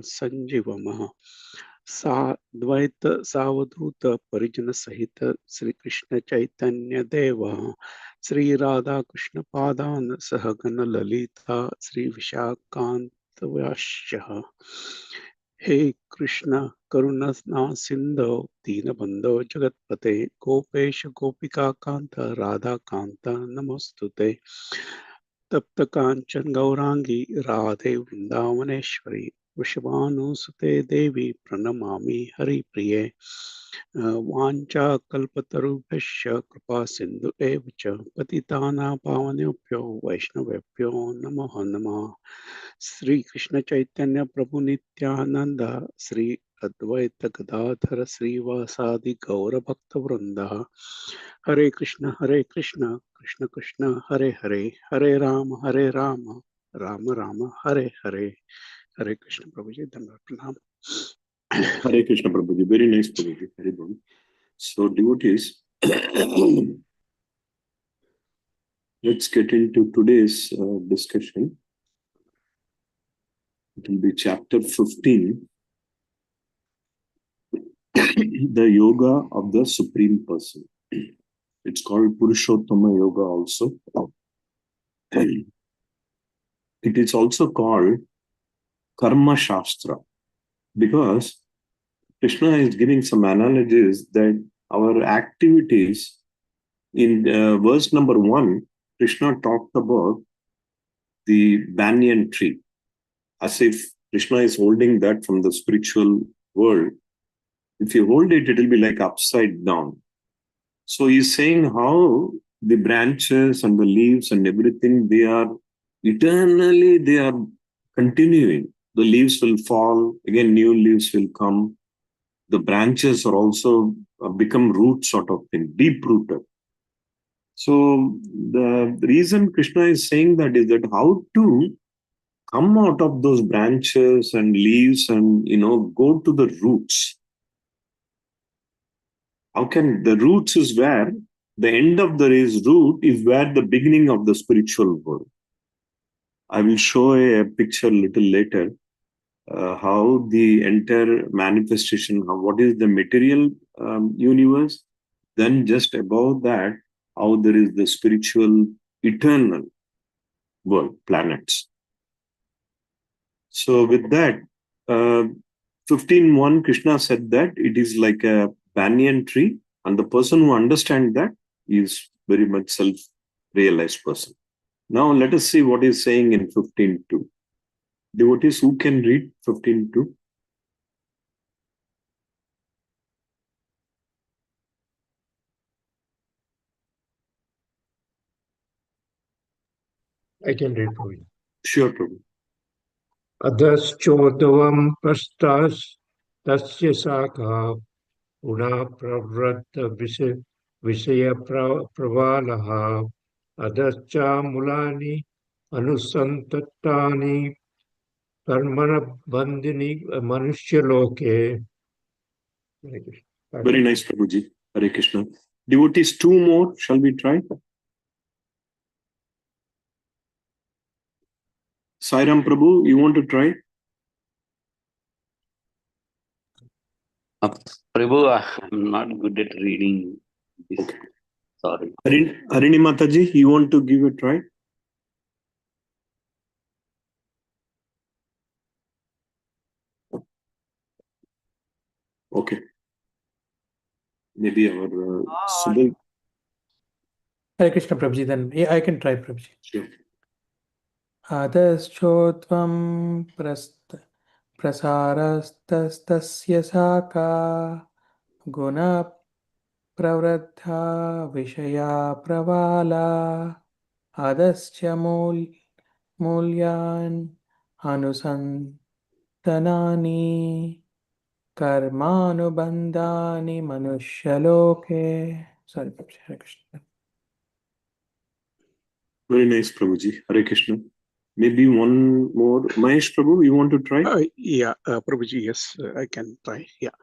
संजीवमः साद्वैत सावधूत परिजन सहित श्री कृष्ण चैतन्य देव श्री राधा कृष्ण पादान सहगन ललिता श्री विशाखान्त व्यास्य हे कृष्ण करुणा सिंधो दीनबंधो जगतपते गोपेश गोपिका कांत राधा कांत नमोस्तुते तप्त कांचन गौरांगी राधे वृंदावनेश्वरी वृषभानुसुते देवी प्रणमामि हरिप्रिये वाञ्छाकल्पतरुभ्यश्च कृपा सिन्धु एव च पतितानां पावनेभ्यो वैष्णवेभ्यो नमो नमः। श्री कृष्ण चैतन्य प्रभु नित्यानंद श्री अद्वैत गदाधर श्रीवासादि गौर भक्त वृंद हरे कृष्ण कृष्ण कृष्ण हरे हरे हरे राम राम राम हरे हरे। हरे कृष्ण प्रभु जी, धन्यवाद, प्रणाम। Hare Krishna Prabhuji, very nice Prabhuji, very good. So devotees, let's get into today's discussion. It will be chapter 15, the yoga of the Supreme Person. It's called Purushottama Yoga also. It is also called Karma Shastra because Krishna is giving some analogies that our activities in verse number 1, Krishna talked about the banyan tree as if Krishna is holding that from the spiritual world. If you hold it, it will be like upside down. So he's saying how the branches and the leaves and everything, they are eternally, they are continuing. The leaves will fall, again new leaves will come. The branches are also become root sort of thing, deep rooted. So the reason Krishna is saying that is that how to come out of those branches and leaves and go to the roots. How can the roots is where the end of the root is where the beginning of the spiritual world. I will show a picture a little later how the entire manifestation, what is the material universe, then just above that how there is the spiritual eternal world, planets. So with that, 15.1, Krishna said that it is like a banyan tree, and the person who understands that is very much self-realized person. Now let us see what is saying in 15.2. Devotees, who can read 15.2? I can read for you. Sure, Prabhu. Adhaschodhavam prastas tasya saka una pravratta visaya pravalaha adhascha mulani anusantattani karmana bandhini manushya loke. Very nice, Prabhuji. Hare Krishna. Devotees, 2 more. Shall we try? Sairam Prabhu, you want to try? Prabhu, I'm not good at reading this. Okay. Sorry. Harini Mataji, you want to give a try? Okay. Maybe our Subal. Hare Krishna Prabhuji, then yeah, I can try Prabhuji. Sure. Adhaschotvam prasarastastasya saka guna pravraddha vishaya pravala adascha mulyan anusantanani karmanubandhani manushaloke. Sorry, Prabhuji. Hare Krishna. Very nice, Prabhuji. Hare Krishna. Maybe one more. Mahesh Prabhu, you want to try? Yeah, Prabhuji, yes, I can try. Yeah.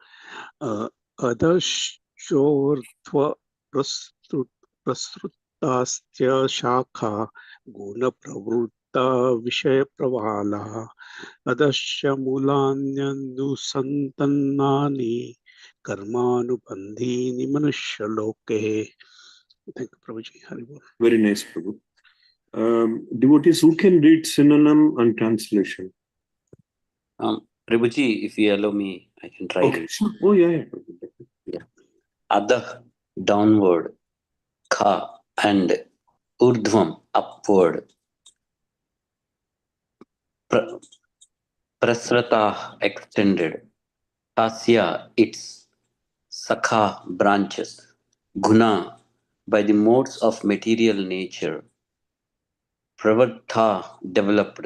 Adashortva prasrutasya shakha guna pravruta विषयप्रवालः अदस्य मूलान्यनुसन्तन्नानि कर्मानुबन्धीनि मनुष्यलोके. Thank you, Prabhuji. Hari Bol. Very nice, Prabhu. Devotees, who can read synonym and translation? Prabhuji, if you allow me, I can try Okay. it. Oh, yeah. Adah, downward, kha, and urdhvam, upward. Prasrata, extended. Tasya, its. Sakha, branches. Guna, by the modes of material nature. Pravardha, developed.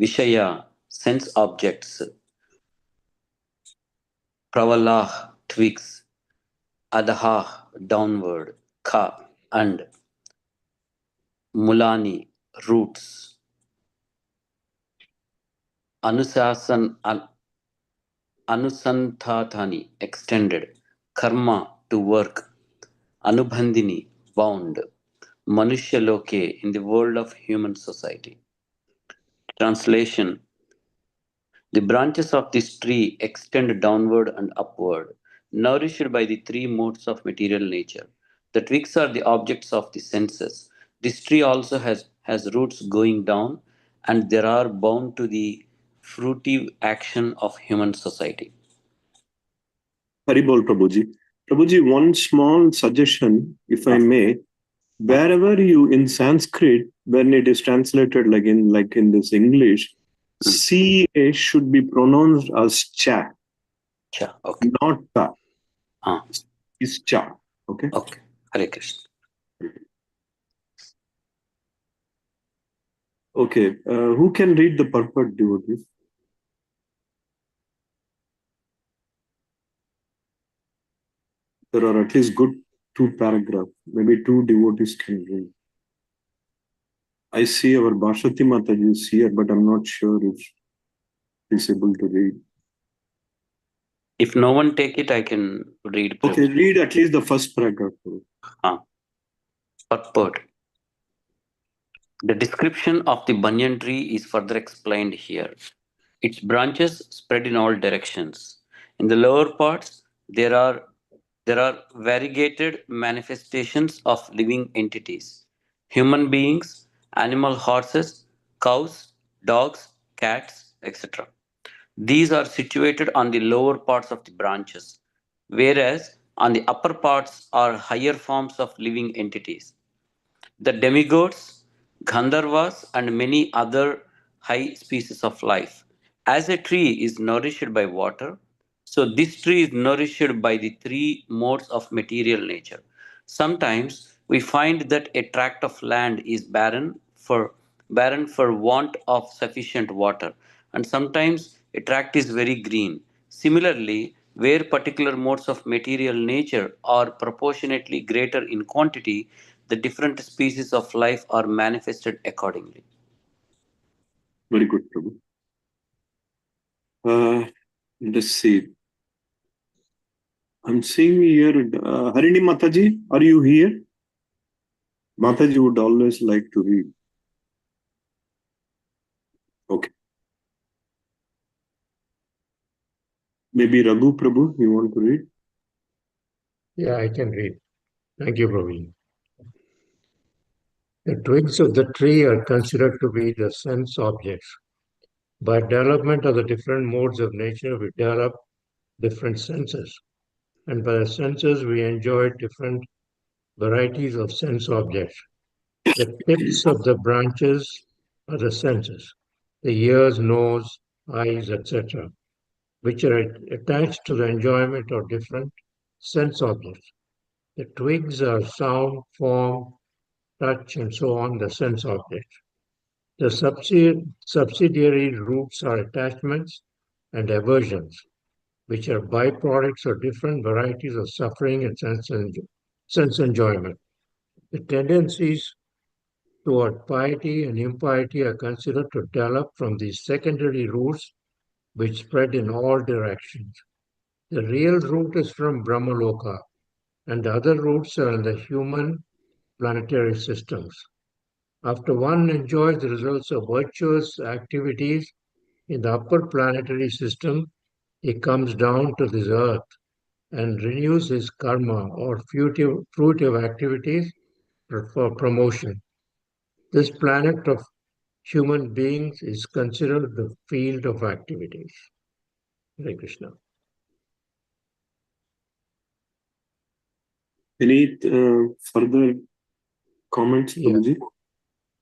Vishaya, sense objects. Pravalah, twigs. Adha, downward. Kha, and. Mulani, roots. Anusanthathani, extended. Karma, to work. Anubandhini, bound. Manushya Loke, in the world of human society. Translation: the branches of this tree extend downward and upward, nourished by the three modes of material nature. The twigs are the objects of the senses. This tree also has roots going down, and they are bound to the fruitive action of human society. Haribol Prabhuji. Prabhuji, one small suggestion, if I may. Wherever you in Sanskrit, when it is translated like in this English, CA should be pronounced as cha. Cha, okay. Not ta. Ah. It's cha. Okay. Okay. Hare Krishna. Okay. Who can read the purport, devotees? There are at least good 2 paragraphs. Maybe 2 devotees can read. I see our Bhashati Mataji is here, but I'm not sure if he's able to read. If no one take it, I can read. Okay, read at least the first paragraph. Purport. The description of the banyan tree is further explained here. Its branches spread in all directions. In the lower parts, there are variegated manifestations of living entities: human beings, animal horses, cows, dogs, cats, etc. These are situated on the lower parts of the branches, whereas on the upper parts are higher forms of living entities. The demigods, Gandharvas, and many other high species of life. As a tree is nourished by water, so this tree is nourished by the three modes of material nature. Sometimes we find that a tract of land is barren for want of sufficient water, and sometimes a tract is very green. Similarly, where particular modes of material nature are proportionately greater in quantity, the different species of life are manifested accordingly. Very good, Prabhu. Let's see. I'm seeing here, Harini Mataji, are you here? Mataji would always like to read. Okay. Maybe Raghu Prabhu, you want to read? Yeah, I can read. Thank you, Praveen. The twigs of the tree are considered to be the sense objects. By development of the different modes of nature, we develop different senses. And by the senses, we enjoy different varieties of sense objects. The tips of the branches are the senses, the ears, nose, eyes, etc., which are attached to the enjoyment of different sense objects. The twigs are sound, form, touch, and so on, the sense objects. The subsidiary roots are attachments and aversions, which are byproducts of different varieties of suffering and sense enjoyment. The tendencies toward piety and impiety are considered to develop from these secondary roots which spread in all directions. The real root is from Brahmaloka, and the other roots are in the human planetary systems. After one enjoys the results of virtuous activities in the upper planetary system, he comes down to this earth and renews his karma or fruitive activities for promotion. This planet of human beings is considered the field of activities. Hare Krishna. Any further comments, Yeah. Prabhuji?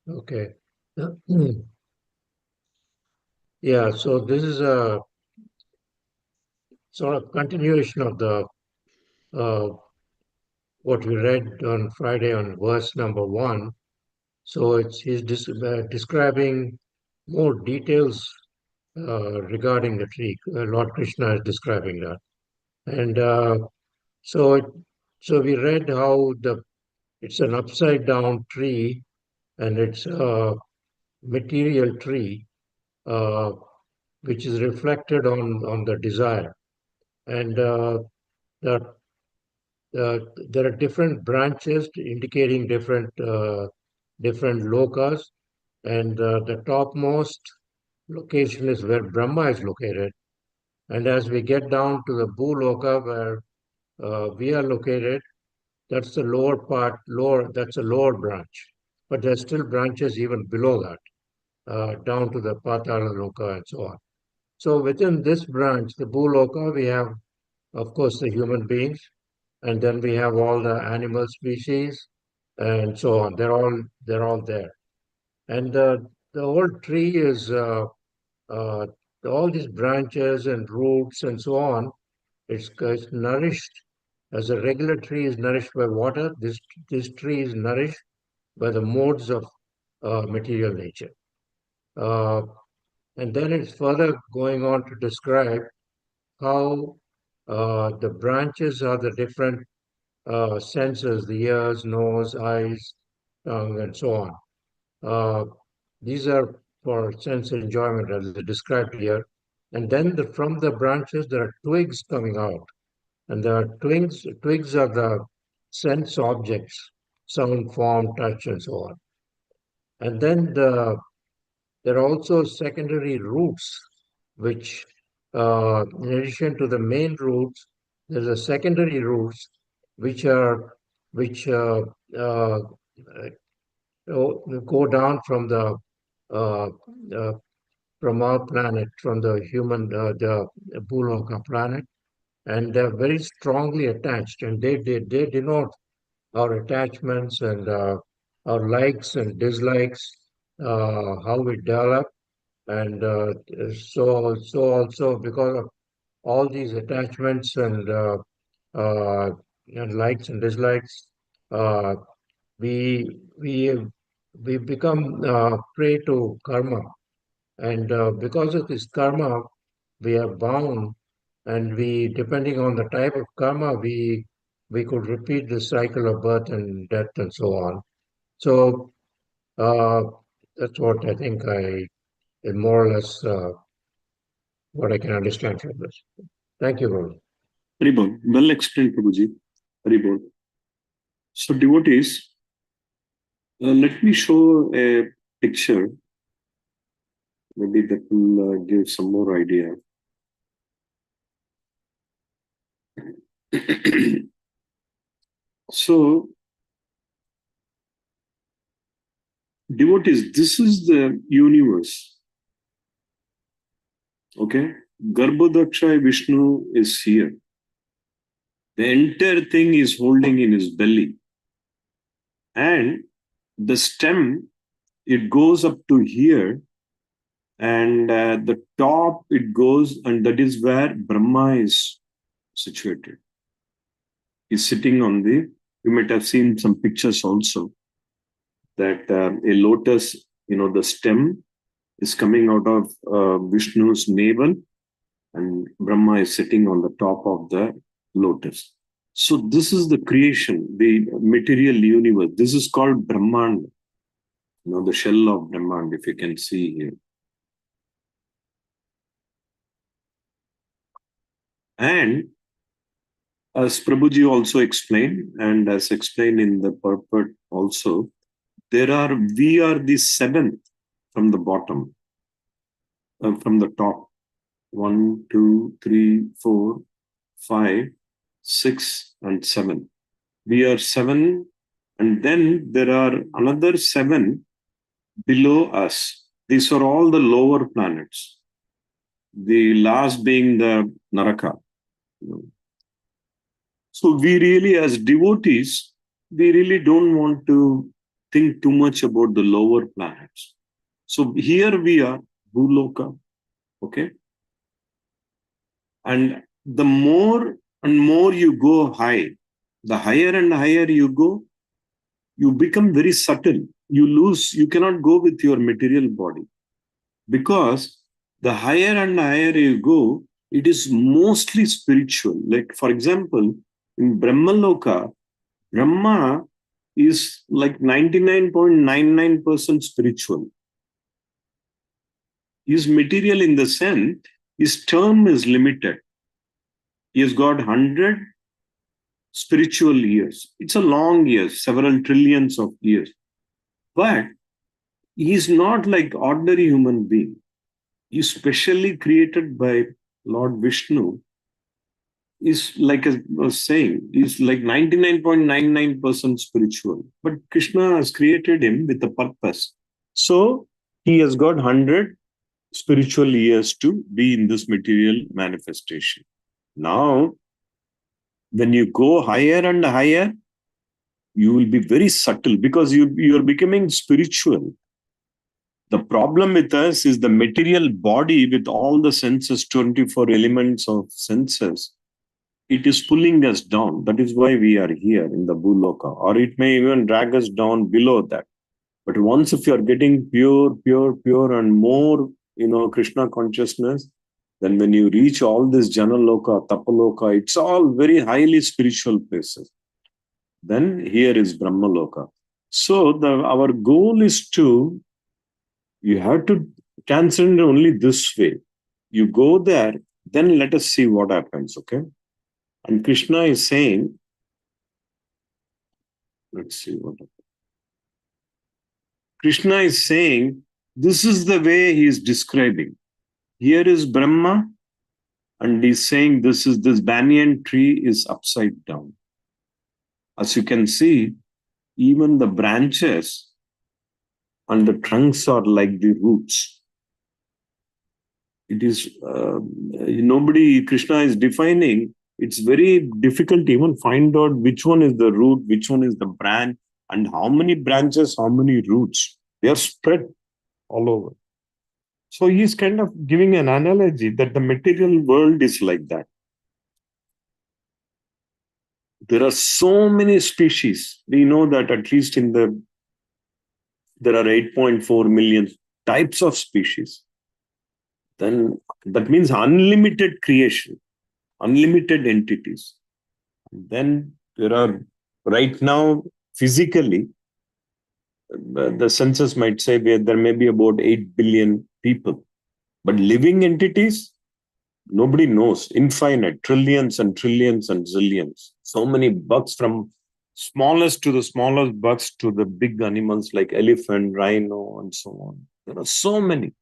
Okay. Yeah, so this is a sort of continuation of the what we read on Friday on verse number 1. So he's describing more details regarding the tree. Lord Krishna is describing that, and so we read how it's an upside down tree, and it's a material tree, uh, which is reflected on the desire, and the there are different branches indicating different lokas, and the topmost location is where Brahma is located. And as we get down to the Bhuloka, where we are located, that's the lower part, that's a lower branch. But there's still branches even below that, down to the Patala Loka and so on. So within this branch, the Bhuloka, we have, of course, the human beings, and then we have all the animal species and so on. They're all there. And the whole tree is uh, all these branches and roots and so on. It's nourished as a regular tree is nourished by water. This tree is nourished by the modes of material nature. Uh, and then it's further going on to describe how the branches are the different senses, the ears, nose, eyes, tongue, and so on. These are for sense enjoyment as described here. And then from the branches, there are twigs coming out. And the twigs are the sense objects, sound, form, touch, and so on. And then there are also secondary roots, which, in addition to the main roots, there's a secondary roots which are which go down from the uh, uh, from our planet, from the the Bhuloka planet, and they're very strongly attached, and they denote our attachments and our likes and dislikes, how we develop, and so also because of all these attachments uh, and likes and dislikes, uh, we we we become prey to karma, and because of this karma, we are bound, and we, depending on the type of karma, we could repeat the cycle of birth and death and so on. So uh, that's what I think more or less what I can understand from this. Thank you, Guru. Haribol, well explained, Prabhuji. Haribol. So, devotees, let me show a picture. Maybe that will give some more idea. So, devotees, this is the universe. Okay? Garbhodaksha Vishnu is here. The entire thing is holding in his belly. And the stem, it goes up to here, and the top it goes, and that is where Brahma is situated. He's sitting on you might have seen some pictures also, that a lotus, the stem is coming out of Vishnu's navel, and Brahma is sitting on the top of the lotus. So this is the creation, the material universe. This is called Brahmanda, the shell of Brahmanda, if you can see here. And as Prabhuji also explained, and as explained in the purport also, we are the seventh from the bottom, from the top. 1, 2, 3, 4, 5, 6, and 7. We are 7, and then there are another 7 below us. These are all the lower planets. The last being the Naraka. So we really, as devotees, we really don't want to think too much about the lower planets. So here we are, Bhuloka, okay? And the more and more you go high, the higher and higher you go, you become very subtle. You cannot go with your material body. Because the higher and higher you go, it is mostly spiritual. Like, for example, in Brahmaloka, Brahma is like 99.99% spiritual. He is material in the sense, his term is limited. He has got 100 spiritual years. It's a long years, several trillions of years. But he is not like ordinary human being. He is specially created by Lord Vishnu. Is like I was saying, is like 99.99% spiritual. But Krishna has created him with a purpose. So he has got 100 spiritual years to be in this material manifestation. Now, when you go higher and higher, you will be very subtle because you are becoming spiritual. The problem with us is the material body with all the senses, 24 elements of senses. It is pulling us down. That is why we are here in the Bhuloka, or it may even drag us down below that. But once if you are getting pure, and more, Krishna consciousness, then when you reach all this Janaloka, Tapaloka, it's all very highly spiritual places. Then here is Brahmaloka. So our goal is you have to transcend only this way. You go there, then let us see what happens, okay? And Krishna is saying, let's see what happens. Krishna is saying, this is the way he is describing. Here is Brahma, and he's saying this banyan tree is upside down. As you can see, even the branches and the trunks are like the roots. It is, Krishna is defining, it's very difficult to even find out which one is the root, which one is the branch, and how many branches, how many roots. They are spread all over. So he's kind of giving an analogy that the material world is like that. There are so many species. We know that at least there are 8.4 million types of species. Then that means unlimited creation, unlimited entities. Then there are, right now, physically, the census might say there may be about 8 billion people. But living entities, nobody knows. Infinite, trillions and trillions and zillions. So many bugs, from smallest to the smallest bugs to the big animals like elephant, rhino, and so on. There are so many.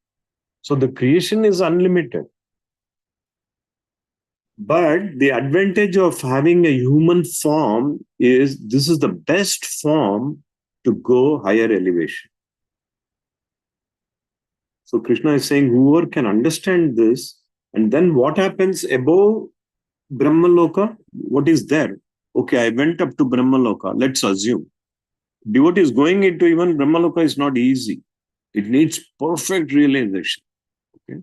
So the creation is unlimited. But the advantage of having a human form is this is the best form to go higher elevation. So Krishna is saying, whoever can understand this, and then what happens above Brahmaloka? What is there? Okay, I went up to Brahmaloka. Let's assume. Devotees going into even Brahmaloka is not easy. It needs perfect realization. Okay?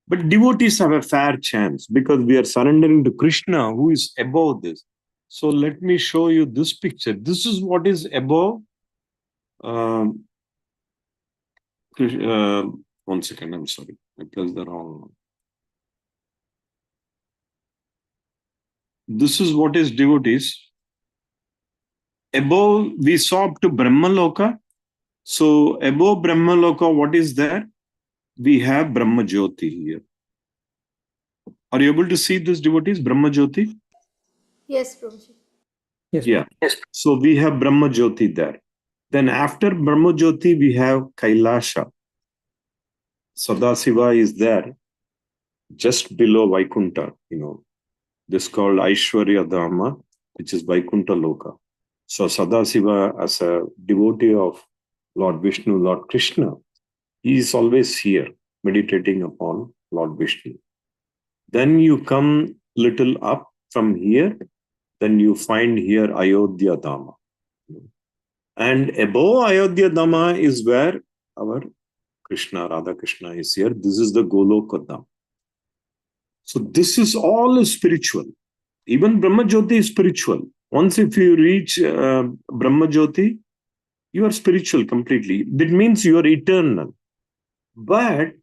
But devotees have a fair chance because we are surrendering to Krishna, who is above this. So let me show you this picture. This is what is above. One second, I'm sorry. I pressed the wrong one. This is what is devotees. Above, we saw up to Brahmaloka. So above Brahmaloka, what is there? We have Brahma Jyoti here. Are you able to see this, devotees? Brahma Jyoti? Yes, Prabhuji. Yes. Yeah. Yes. So we have Brahma Jyoti there. Then after Brahmajyoti, we have Kailasha. Sadasiva is there, just below Vaikuntha, This is called Aishwarya Dhamma, which is Vaikuntha Loka. So Sadasiva, as a devotee of Lord Vishnu, Lord Krishna, he is always here, meditating upon Lord Vishnu. Then you come little up from here, then you find here Ayodhya Dhamma. And above Ayodhya Dhamma is where our Krishna, Radha Krishna is here. This is the Goloka Dham. So this is all spiritual. Even Brahmajyoti is spiritual. Once if you reach Brahmajyoti, you are spiritual completely. That means you are eternal. But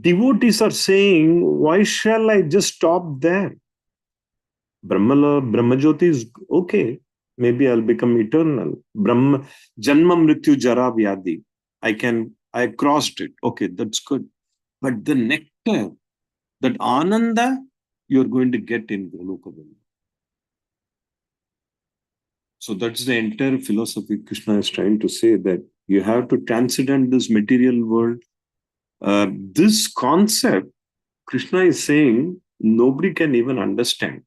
devotees are saying, why shall I just stop there? Brahmajyoti is okay. Maybe I'll become eternal. Janma Mrityu Jara Vyadi. I crossed it. Okay, that's good. But the nectar, that Ananda, you're going to get in Goloka. So that's the entire philosophy Krishna is trying to say, that you have to transcend this material world. This concept, Krishna is saying, nobody can even understand.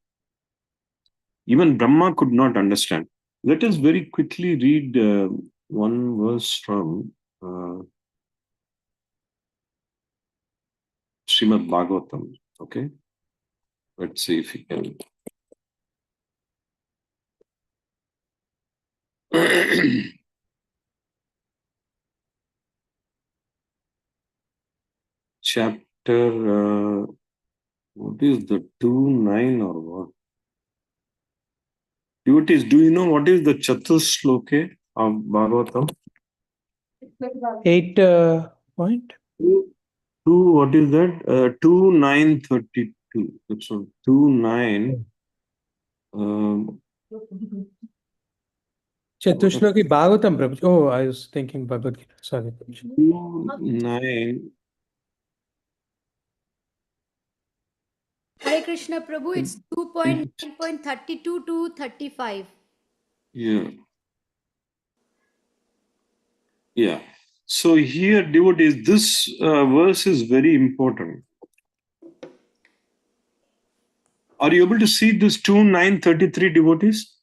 Even Brahma could not understand. Let us very quickly read one verse from Srimad Bhagavatam. Okay? Let's see if we can. Chapter, what is the 2.9 or what? Devotees, do you know what is the Chatushloke of Bhagavatam? 8 point. What is that? 2.9.32. That's all. 2.9. Chatushloki Bhagavatam, Prabhuji. Oh, I was thinking Bhagavad Gita. Sorry, Prabhuji. 2.9. Hare Krishna Prabhu, it's 2.9.32 to 35. Yeah. Yeah. So here, devotees, this verse is very important. Are you able to see this 2.9.33, devotees?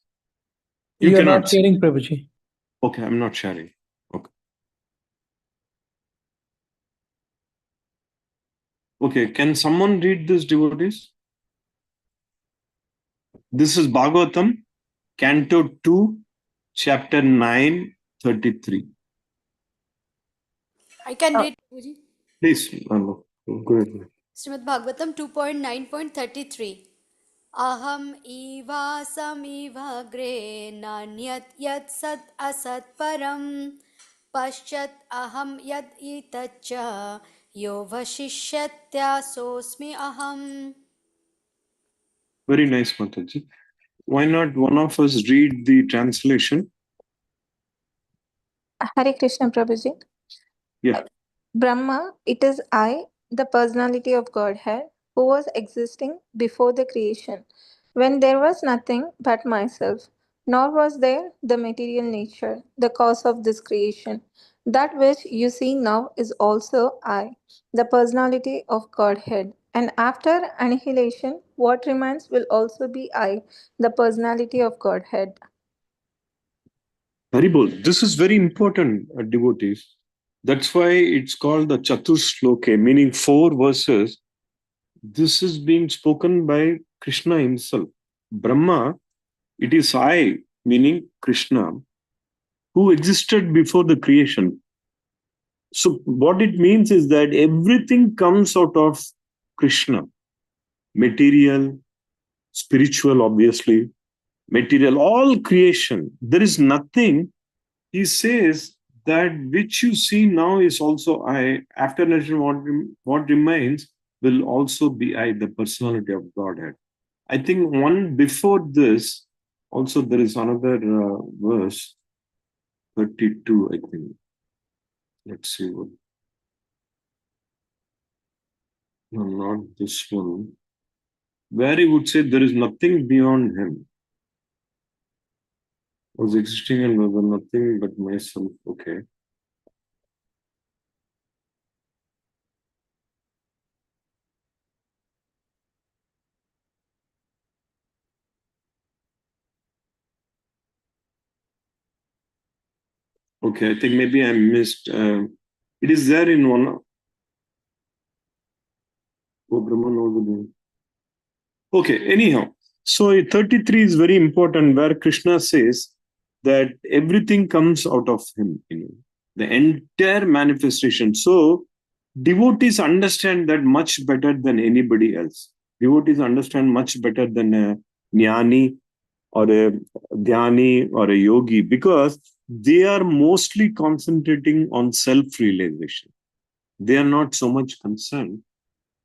You are cannot not sharing, Prabhuji. Okay, I'm not sharing. Okay. Okay, can someone read this, devotees? This is Bhagavatam, Canto 2, Chapter 9, 33. I can read, Prabhuji. Please, go ahead. Srimad Bhagavatam 2.9.33. Aham eva samivagre nanyat yat sat asat param paschat aham yad itacha yo vashishyatya sosmi aham. Very nice, Mataji. Why not one of us read the translation? Hare Krishna Prabhuji. Yeah. Brahma, it is I, the personality of Godhead, who was existing before the creation, when there was nothing but myself, nor was there the material nature, the cause of this creation. That which you see now is also I, the personality of Godhead. And after annihilation, what remains will also be I, the personality of Godhead. Haribol, this is very important, devotees. That's why it's called the Chatushloke, meaning 4 verses. This is being spoken by Krishna himself. Brahma, it is I, meaning Krishna, who existed before the creation. So what it means is that everything comes out of Krishna. Material, spiritual, obviously, material, all creation. There is nothing. He says that which you see now is also I. After what remains will also be I, the personality of Godhead. I think one before this, also there is another verse, 32, I think. Let's see what. No, not this one. Where he would say there is nothing beyond him. Was existing and was nothing but myself. Okay. Okay, I think maybe I missed. It is there in one. Oh, Brahman knows. Okay, anyhow. So 33 is very important, where Krishna says that everything comes out of him, the entire manifestation. So devotees understand that much better than anybody else. Devotees understand much better than a jnani or a dhyani or a yogi, because they are mostly concentrating on self-realization. They are not so much concerned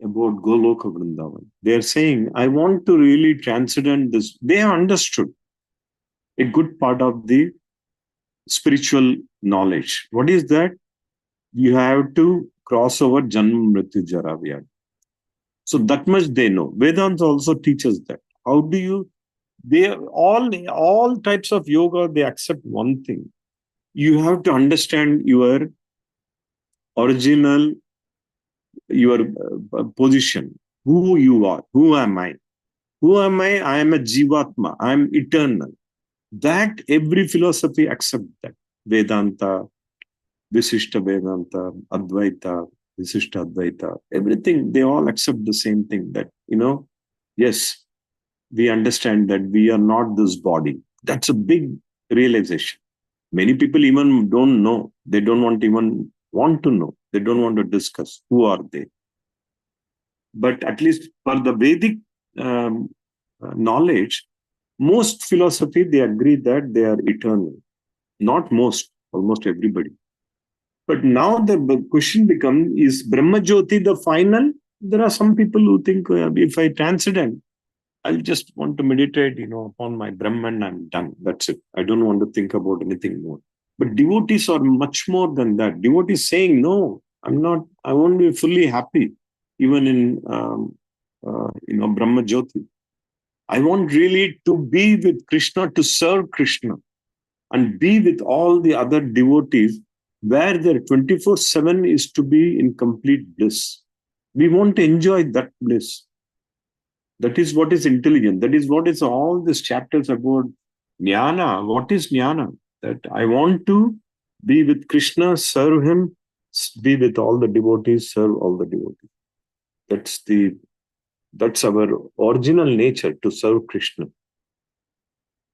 about Goloka Vrindavan. They are saying, I want to really transcend this. They have understood a good part of the spiritual knowledge. What is that? You have to cross over Janma Mrityu Jara Vyadhi. So that much they know. Vedanta also teaches that. How do you? They all types of yoga, they accept one thing. You have to understand your original, your position, who you are, who am I? Who am I? I am a Jivatma. I am eternal. That every philosophy accepts that. Vedanta, Visishta Vedanta, Advaita, Visishta Advaita, everything, they all accept the same thing that, yes, we understand that we are not this body. That's a big realization. Many people even don't know. They don't even want to know. They don't want to discuss who are they. But at least for the Vedic knowledge, most philosophy, they agree that they are eternal. Not most, almost everybody. But now the question becomes, is Brahmajyoti the final? There are some people who think, if I transcend, I'll just want to meditate, upon my Brahman, I'm done. That's it. I don't want to think about anything more. But devotees are much more than that. Devotees saying, no, I'm not, I won't be fully happy, even in, Brahmajyoti. I want really to be with Krishna, to serve Krishna, and be with all the other devotees, where their 24/7 is to be in complete bliss. We want to enjoy that bliss. That is what is intelligent. That is what is all these chapters about jnana. What is jnana? That I want to be with Krishna, serve him, be with all the devotees, serve all the devotees. That's our original nature, to serve Krishna.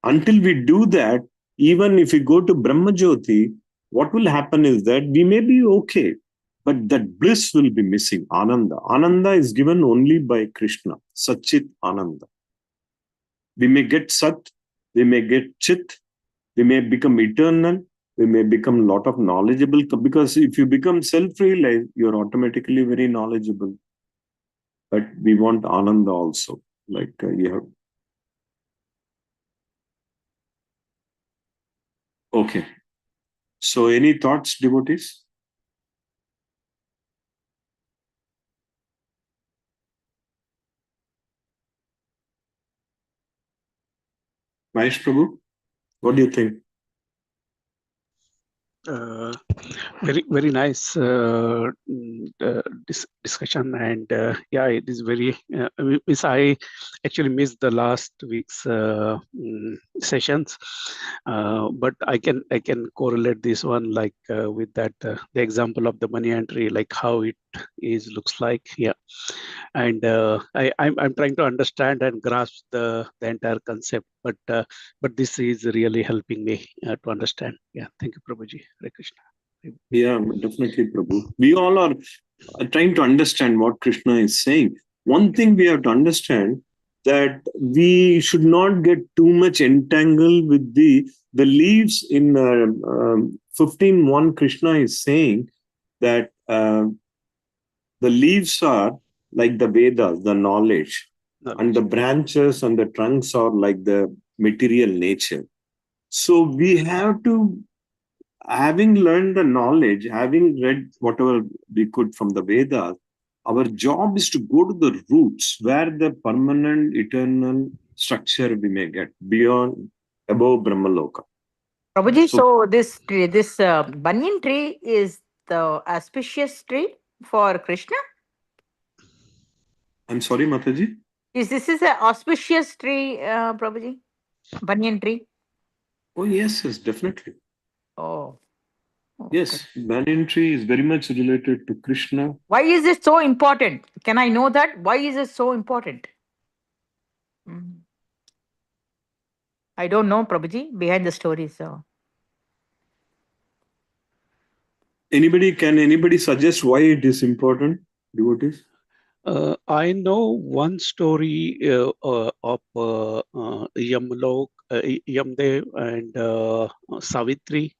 Until we do that, even if we go to Brahmajyoti, what will happen is that we may be okay, but that bliss will be missing. Ananda. Ananda is given only by Krishna. Satchit Ananda. We may get Sat, we may get Chit, we may become eternal, we may become a lot of knowledgeable, because if you become self-realized, you're automatically very knowledgeable. But we want Ananda also. Like you have. Okay. So any thoughts, devotees? Mahesh Prabhu, what do you think? Very nice discussion, and yeah, it is very. I actually missed the last week's sessions, but I can correlate this one like with that the example of the money entry, like how it looks like. Yeah, and I'm trying to understand and grasp the entire concept, but this is really helping me to understand. Yeah, thank you, Prabhuji. Hare Krishna. Yeah, definitely, Prabhu. We all are trying to understand what Krishna is saying. One thing we have to understand, that we should not get too much entangled with the leaves in 15:1. Krishna is saying that the leaves are like the Vedas, the knowledge, and the branches and the trunks are like the material nature. So we have to, having learned the knowledge, having read whatever we could from the Vedas, our job is to go to the roots, where the permanent, eternal structure we may get beyond, above Brahmaloka. Prabhuji, So- so this banyan tree is the auspicious tree for Krishna? I'm sorry, Mataji. Is an auspicious tree, Prabhuji? Banyan tree? Oh, yes, definitely. Oh. Yes, banyan tree is very much related to Krishna. Why is it so important? Can I know that? Why is it so important? I don't know, Prabhuji, behind the story. So Can anybody suggest why it is important, devotees? I know one story of Yamlok, Yamdev and Savitri.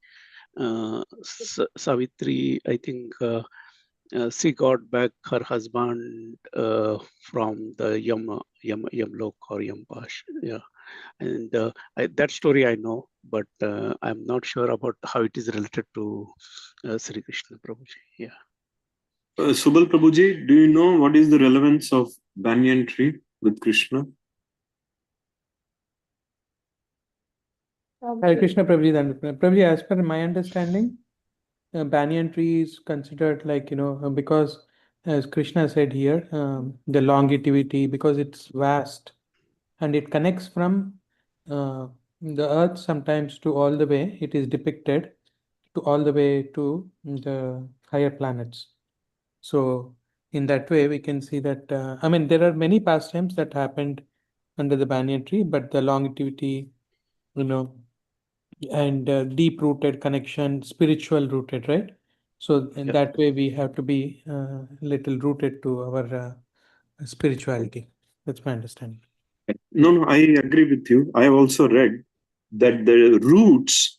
Savitri, I think she got back her husband from the Yamlok or Yampash. Yeah, and that story I know, but I'm not sure about how it is related to Sri Krishna Prabhuji. Yeah. Subal Prabhuji, do you know what is the relevance of banyan tree with Krishna? Hare Krishna, Prabhuji. Prabhuji, as per my understanding, banyan tree is considered like, because as Krishna said here, the longevity, because it's vast and it connects from the earth sometimes to all the way, it is depicted to all the way to the higher planets. So in that way, we can see that, there are many pastimes that happened under the banyan tree, but the longevity, and deep-rooted connection, spiritual rooted, right? So in that way, we have to be little rooted to our spirituality. That's my understanding. No, I agree with you. I have also read that the roots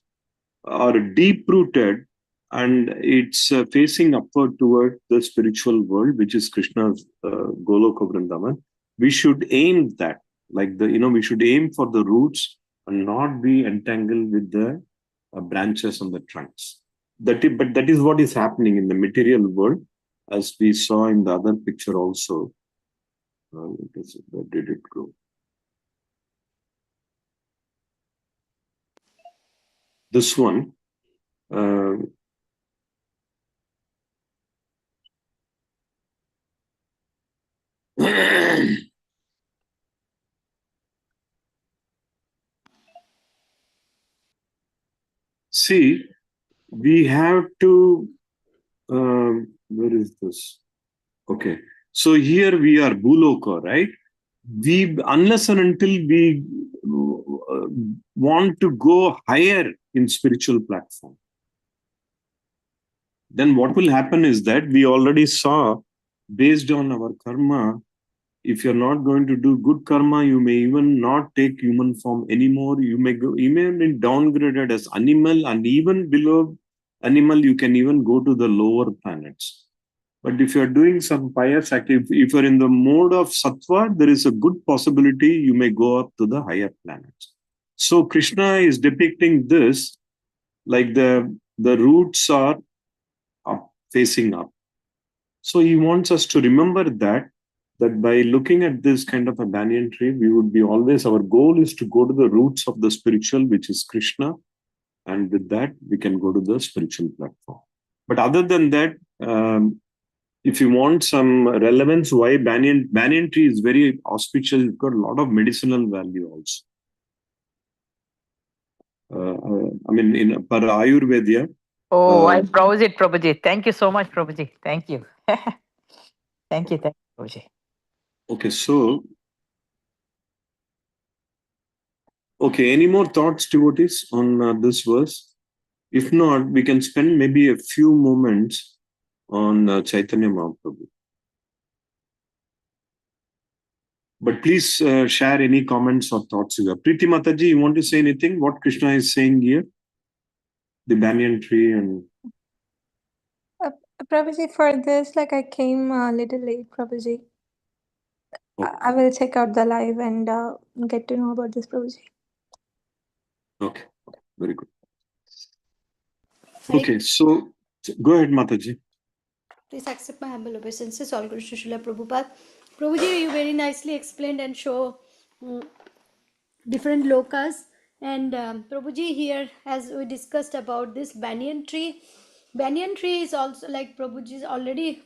are deep rooted and it's facing upward toward the spiritual world, which is Krishna's Goloka Vrindavan. We should aim that, we should aim for the roots and not be entangled with the branches and the trunks. But that is what is happening in the material world, as we saw in the other picture also. Where did it go? This one. See, we have to. Where is this? Okay, so here we are Bhuloka, right? Unless and until we want to go higher in spiritual platform, then what will happen is that we already saw, based on our karma, if you're not going to do good karma, you may even not take human form anymore. You may be downgraded as animal, and even below animal, you can even go to the lower planets. But if you're doing some pious activity, if you're in the mode of sattva, there is a good possibility you may go up to the higher planets. So Krishna is depicting this like the roots are up, facing up. So he wants us to remember that by looking at this kind of a banyan tree, we would be always, our goal is to go to the roots of the spiritual, which is Krishna. And with that, we can go to the spiritual platform. But other than that, if you want some relevance, why banyan tree is very auspicious, it's got a lot of medicinal value also. In per Ayurveda. Oh, I browse it, Prabhuji. Thank you so much, Prabhuji. Thank you. Thank you, Prabhuji. Okay, so. Okay, any more thoughts, devotees, on this verse? If not, we can spend maybe a few moments on Chaitanya Mahaprabhu. But please share any comments or thoughts you have. Preeti Mataji, you want to say anything? What Krishna is saying here? The banyan tree and... Prabhuji, for this, I came a little late, Prabhuji. Okay. I will check out the live and get to know about this, Prabhuji. Okay, very good. Okay, so go ahead, Mataji. Please accept my humble obeisances. All Guru Srila Prabhupada. Prabhuji, you very nicely explained and show different lokas And Prabhuji here, as we discussed about this banyan tree is also like Prabhuji's already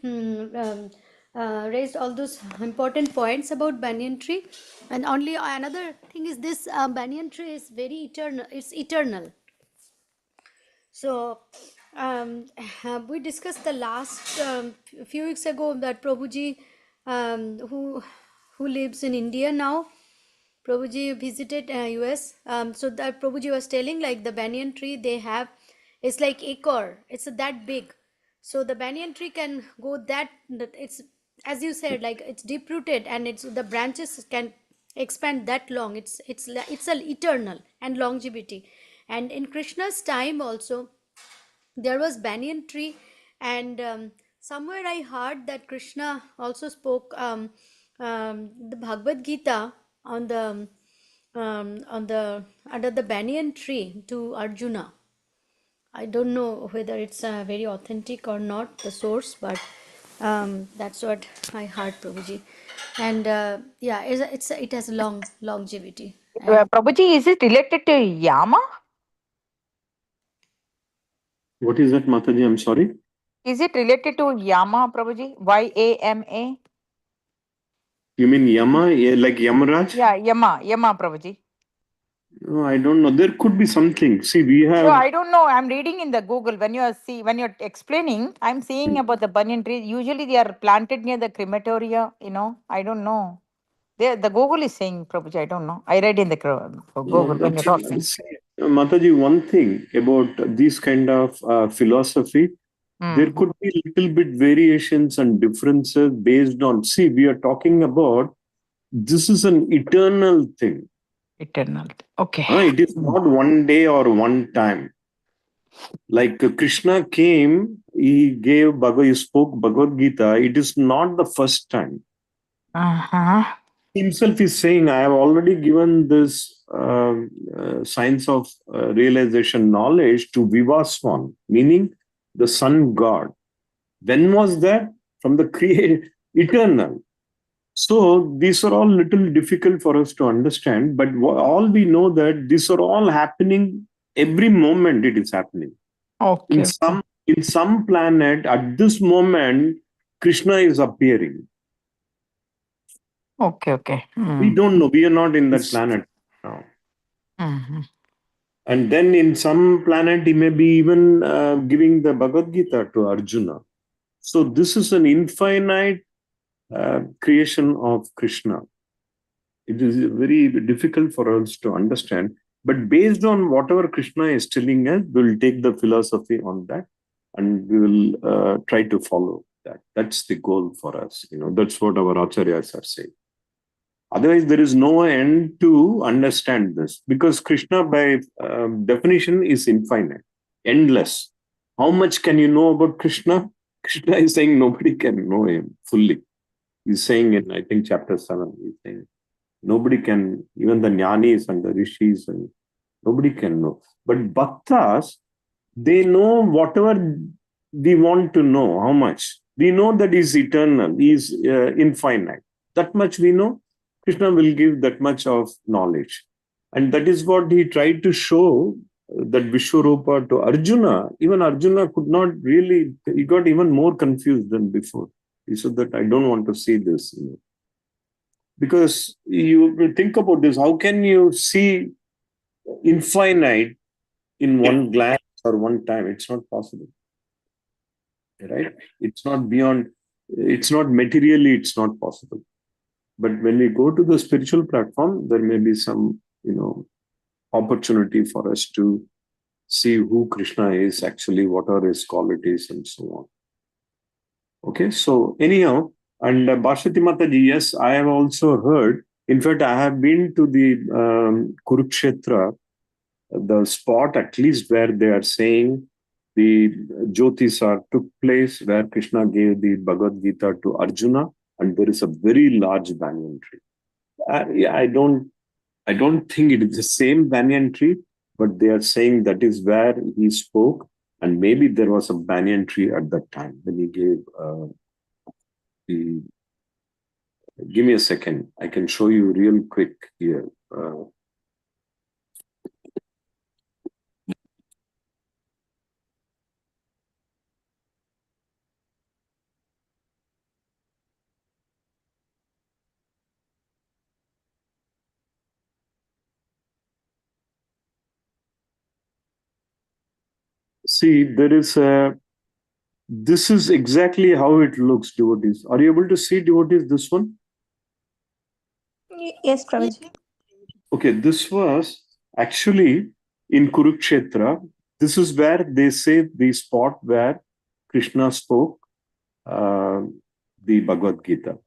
raised all those important points about banyan tree. And only another thing is this banyan tree is very eternal. It's eternal. So we discussed the last few weeks ago that Prabhuji, who lives in India now, Prabhuji visited US. So that Prabhuji was telling like the banyan tree they have, it's like acre. It's that big. So the banyan tree can go that. It's as you said, like it's deep rooted and it's the branches can expand that long. It's an eternal and longevity. And in Krishna's time also there was banyan tree, and somewhere I heard that Krishna also spoke the Bhagavad Gita on the under the banyan tree to Arjuna. I don't know whether it's very authentic or not, the source, but that's what I heard, Prabhuji. And yeah, it has long longevity. And Prabhuji, is it related to Yama? What is that, Mataji? I'm sorry. Is it related to Yama, Prabhuji? YAMA? You mean Yama, like Yamaraj? Yeah, Yama, Prabhuji. No, I don't know. There could be something. See, we have. No, I don't know. I'm reading in the Google when you're explaining. I'm seeing about the banyan tree. Usually they are planted near the crematoria. I don't know. The Google is saying, Prabhuji. I don't know. I read in the Google when you're talking. See, Mataji, one thing about this kind of philosophy, there could be little bit variations and differences based on. See, we are talking about this is an eternal thing. Eternal. Okay. It is not one day or one time. Like Krishna came, he spoke Bhagavad Gita. It is not the first time. Himself is saying, I have already given this science of realization knowledge to Vivaswan, meaning the sun god. When was that? From the eternal. So these are all little difficult for us to understand, but all we know that these are all happening every moment. It is happening. Okay. In some planet at this moment, Krishna is appearing. Okay. We don't know. We are not in that planet now. And then in some planet, he may be even giving the Bhagavad Gita to Arjuna. So this is an infinite creation of Krishna. It is very difficult for us to understand. But based on whatever Krishna is telling us, we'll take the philosophy on that and we will try to follow that. That's the goal for us. That's what our acharyas are saying. Otherwise, there is no end to understand this because Krishna, by definition, is infinite, endless. How much can you know about Krishna? Krishna is saying nobody can know him fully. He's saying in, I think, chapter 7, he's saying nobody can, even the jnanis and the rishis, and nobody can know. But bhaktas, they know whatever we want to know. How much? We know that he's eternal, he's infinite. That much we know. Krishna will give that much of knowledge. And that is what he tried to show, that Vishwarupa to Arjuna. Even Arjuna could not really, he got even more confused than before. He said that I don't want to see this. Because you will think about this, how can you see infinite in one glance or one time? It's not possible. Right? It's not beyond, it's not materially, it's not possible. But when we go to the spiritual platform, there may be some, opportunity for us to see who Krishna is actually, what are his qualities and so on. Okay, so anyhow, and Bhashati Mataji, yes, I have also heard, in fact, I have been to the Kurukshetra, the spot at least where they are saying the Jyotisar took place, where Krishna gave the Bhagavad Gita to Arjuna, and there is a very large banyan tree. I don't think it is the same banyan tree, but they are saying that is where he spoke, and maybe there was a banyan tree at that time when he gave the. Give me a second. I can show you real quick here. see, there is a, this is exactly how it looks, devotees. Are you able to see, devotees, this one? Yes, Prabhuji. Okay, this was actually in Kurukshetra. This is where they say the spot where Krishna spoke the Bhagavad Gita.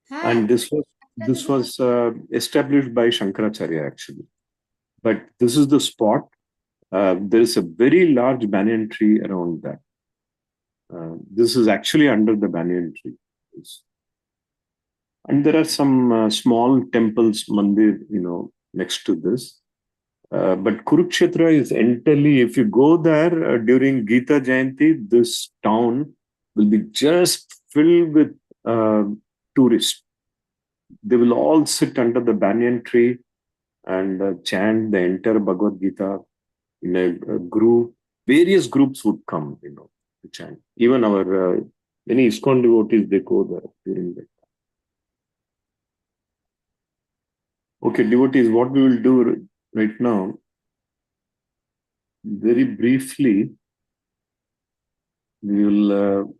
And this was established by Shankaracharya actually. But this is the spot. There is a very large banyan tree around that. This is actually under the banyan tree. And there are some small temples, mandir, next to this. But Kurukshetra is entirely, if you go there during Gita Jayanti, this town will be just filled with tourists. They will all sit under the banyan tree and chant the entire Bhagavad Gita in a group. Various groups would come, to chant. Even our many ISKCON devotees, they go there during that. Okay, devotees, what we will do right now, very briefly, we will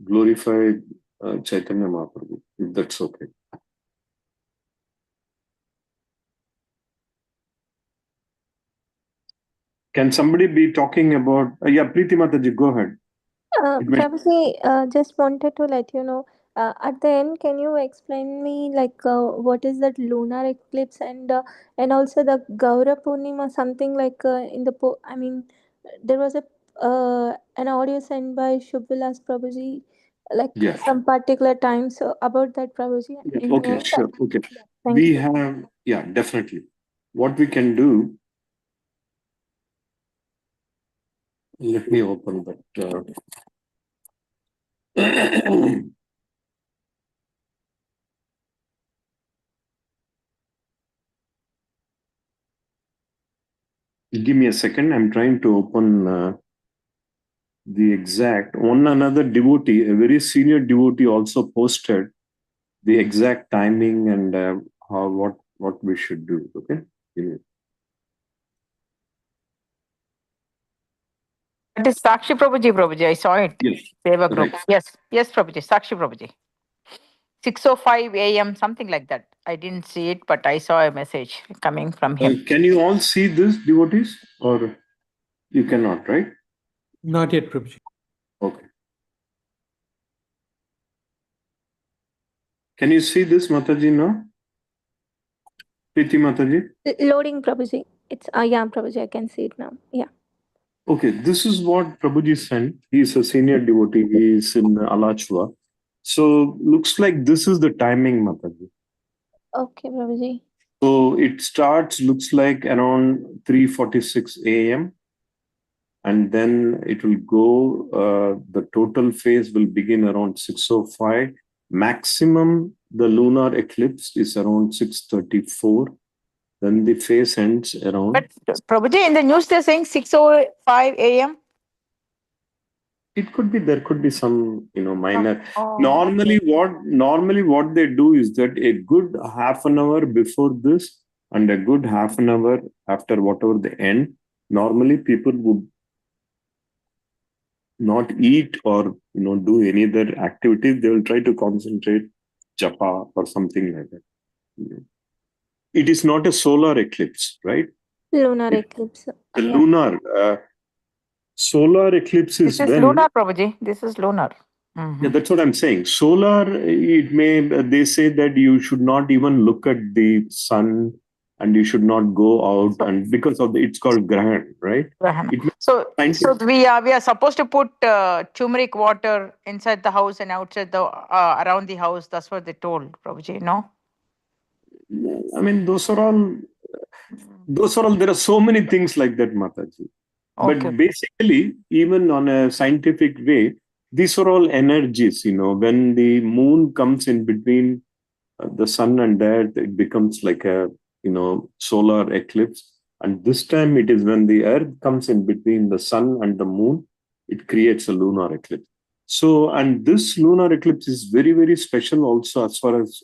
glorify Chaitanya Mahaprabhu, if that's okay. Can somebody be talking about, yeah, Preeti Mataji, go ahead. Prabhuji, just wanted to let you know, at the end, can you explain me what is that lunar eclipse and also the Gaura Purnima, something like there was an audio sent by Shubhalas Prabhuji, Yeah. some particular time. So about that, Prabhuji. Yeah, okay, sure. Okay. Thank We you. have, yeah, definitely. What we can do, let me open that. Give me a second. I'm trying to open the exact. One another devotee, a very senior devotee, also posted the exact timing and what we should do. Okay. That is Sakshi Prabhuji, I saw it. Yes. Seva group. Right. Yes, Prabhuji, Sakshi Prabhuji. 6:05 a.m., something like that. I didn't see it, but I saw a message coming from him. Can you all see this, devotees, or you cannot, right? Not yet, Prabhuji. Okay. Can you see this, Mataji, now? Preeti Mataji? Loading, Prabhuji. It's yeah, Prabhuji, I can see it now. Yeah. Okay, this is what Prabhuji sent. He is a senior devotee. He is in Alachua. So looks like this is the timing, Mataji. Okay, Prabhuji. So it starts, looks like around 3:46 a.m. And then it will go, the total phase will begin around 6:05. Maximum, the lunar eclipse is around 6:34. Then the phase ends around. But Prabhuji, in the news they're saying 6:05 a.m. It could be, there could be some, minor. Oh. Normally what they do is that a good half an hour before this and a good half an hour after whatever the end, normally people would not eat or, do any other activities. They will try to concentrate, japa or something like that. It is not a solar eclipse, right? Lunar eclipse. The lunar, solar eclipse is This is when. lunar, Prabhuji. This is lunar. Yeah, that's what I'm saying. Solar, they say that you should not even look at the sun and you should not go out, and because of it's called Grahan, right? Grahan. So we are supposed to put turmeric water inside the house and outside the around the house. That's what they told, Prabhuji, no? I mean, those are all, there are so many things like that, Mataji. Okay. But basically, even on a scientific way, these are all energies, when the moon comes in between the sun and earth, it becomes like a, solar eclipse. And this time it is when the earth comes in between the sun and the moon, it creates a lunar eclipse. So, and this lunar eclipse is very, very special also as far as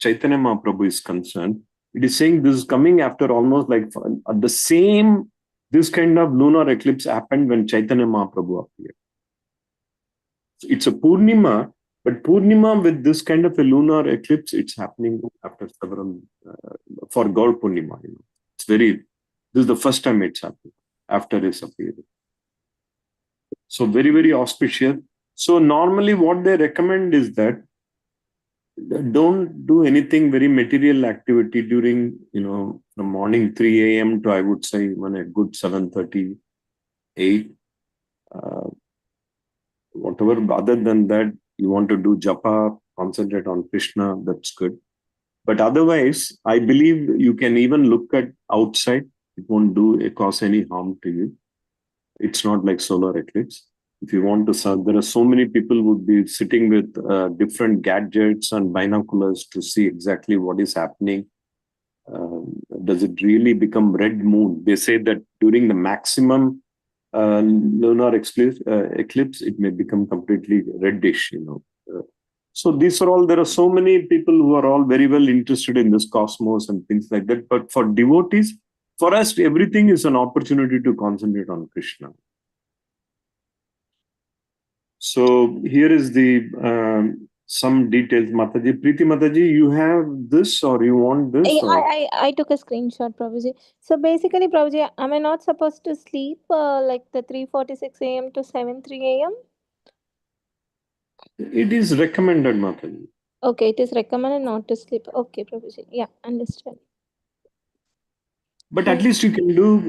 Chaitanya Mahaprabhu is concerned. It is saying this is coming after almost like at the same this kind of lunar eclipse happened when Chaitanya Mahaprabhu appeared. It's a Purnima, but Purnima with this kind of a lunar eclipse, it's happening after several, for Gaur Purnima. This is the first time it's happening after his appearance. So very, very auspicious. So normally what they recommend is that don't do anything very material activity during, from morning 3 a.m. to, I would say, even a good 7:30, 8. Whatever other than that, you want to do japa, concentrate on Krishna, that's good. But otherwise, I believe you can even look at outside. It won't cause any harm to you. It's not like solar eclipse. If you want to serve, there are so many people would be sitting with different gadgets and binoculars to see exactly what is happening. Does it really become red moon? They say that during the maximum lunar eclipse, it may become completely reddish, So these are all, there are so many people who are all very well interested in this cosmos and things like that. But for devotees, for us, everything is an opportunity to concentrate on Krishna. So here is the some details, Mataji. Preeti Mataji, you have this or you want this? I took a screenshot, Prabhuji. So basically, Prabhuji, am I not supposed to sleep like the 3:46 a.m. to 7:03 a.m.? It is recommended, Mataji. Okay, it is recommended not to sleep. Okay, Prabhuji. Yeah, understand. But at least you can do,